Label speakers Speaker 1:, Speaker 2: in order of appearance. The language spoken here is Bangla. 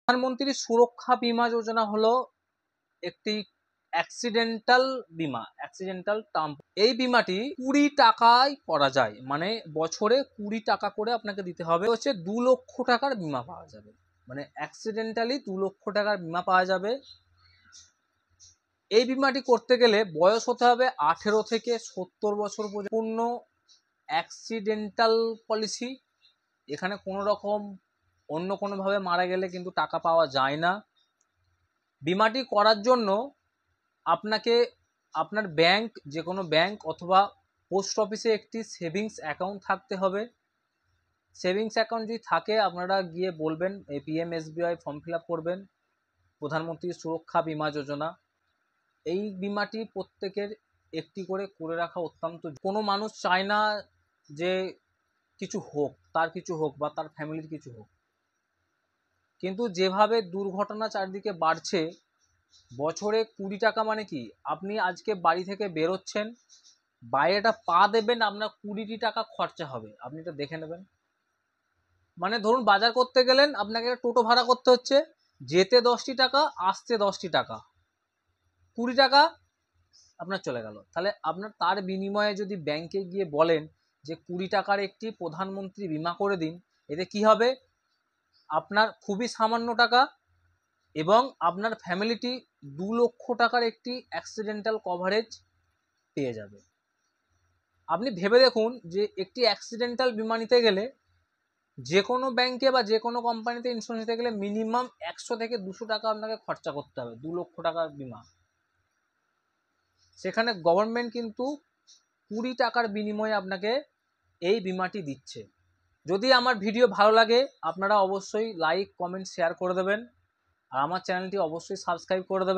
Speaker 1: প্রধানমন্ত্রী সুরক্ষা বীমা যোজনা হলো একটি অ্যাক্সিডেন্টাল বীমা, অ্যাক্সিডেন্টাল টার্ম। এই বীমাটি 20 টাকায় করা যায়, মানে বছরে 20 টাকা করে আপনাকে দিতে হবে। হচ্ছে 2 লক্ষ টাকার বীমা পাওয়া যাবে, মানে অ্যাক্সিডেন্টালি 2 লক্ষ টাকার বীমা পাওয়া যাবে। এই বীমাটি করতে গেলে বয়স হতে হবে 18 থেকে 70 বছর পর্যন্ত। অ্যাক্সিডেন্টাল পলিসি, এখানে কোনো রকম অন্য কোনোভাবে মারা গেলে কিন্তু টাকা পাওয়া যায় না। বীমাটি করার জন্য আপনাকে আপনার ব্যাংক, যে কোনো ব্যাংক অথবা পোস্ট অফিসে একটি সেভিংস অ্যাকাউন্ট থাকতে হবে। সেভিংস অ্যাকাউন্ট যদি থাকে আপনারা গিয়ে বলবেন PMSBY ফর্ম ফিল আপ করবেন, প্রধানমন্ত্রী সুরক্ষা বীমা যোজনা। এই বীমাটি প্রত্যেকের একটি করে রাখা অত্যন্ত। কোনো মানুষ চায় না যে কিছু হোক, তার কিছু হোক বা তার ফ্যামিলির কিছু হোক, কিন্তু যেভাবে দুর্ঘটনা চারদিকে বাড়ছে, বছরে 20 টাকা মানে কি, আপনি আজকে বাড়ি থেকে বেরোচ্ছেন, বাইরেটা পা দেবেন, আপনার 20 টাকা খরচা হবে। আপনি এটা দেখে নেবেন। মানে ধরুন বাজার করতে গেলেন, আপনাকে একটা টোটো ভাড়া করতে হচ্ছে, যেতে 10 টাকা, আসতে 10 টাকা, 20 টাকা আপনার চলে গেল। তাহলে আপনার তার বিনিময়ে যদি ব্যাংকে গিয়ে বলেন যে 20 টাকার একটি প্রধানমন্ত্রী বীমা করে দিন, এতে কি হবে, আপনার খুবই সামান্য টাকা এবং আপনার ফ্যামিলিটি 2 লক্ষ টাকার একটি অ্যাক্সিডেন্টাল কভারেজ পেয়ে যাবে। আপনি ভেবে দেখুন যে একটি অ্যাক্সিডেন্টাল বীমা নিতে গেলে, যে কোনো ব্যাংকে বা যে কোনো কোম্পানিতে ইন্স্যুরেন্স নিতে গেলে মিনিমাম 100 থেকে 200 টাকা আপনাকে খরচা করতে হবে। 2 লক্ষ টাকার বীমা, সেখানে গভর্নমেন্ট কিন্তু 20 টাকার বিনিময়ে আপনাকে এই বীমাটি দিচ্ছে। যদি আমার ভিডিও ভালো লাগে আপনারা অবশ্যই লাইক, কমেন্ট, শেয়ার করে দেবেন, আর আমার চ্যানেলটি অবশ্যই সাবস্ক্রাইব করে দেবেন।